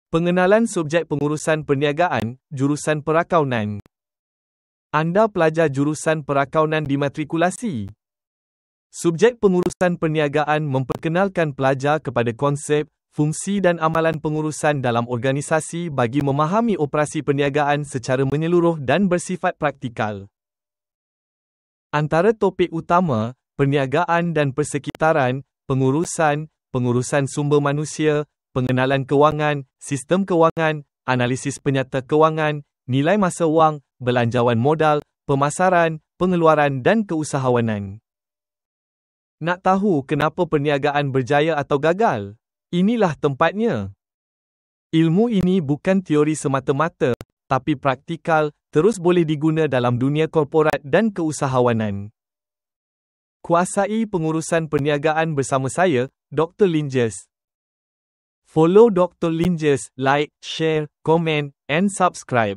Pengenalan subjek pengurusan perniagaan, jurusan perakaunan. Anda pelajar jurusan perakaunan dimatrikulasi. Subjek pengurusan perniagaan memperkenalkan pelajar kepada konsep, fungsi dan amalan pengurusan dalam organisasi bagi memahami operasi perniagaan secara menyeluruh dan bersifat praktikal. Antara topik utama, perniagaan dan persekitaran, pengurusan sumber manusia, pengenalan kewangan, sistem kewangan, analisis penyata kewangan, nilai masa wang, belanjawan modal, pemasaran, pengeluaran dan keusahawanan. Nak tahu kenapa perniagaan berjaya atau gagal? Inilah tempatnya. Ilmu ini bukan teori semata-mata, tapi praktikal, terus boleh diguna dalam dunia korporat dan keusahawanan. Kuasai pengurusan perniagaan bersama saya, Dr. Linges. Follow Dr. Linges, like, share, comment, and subscribe.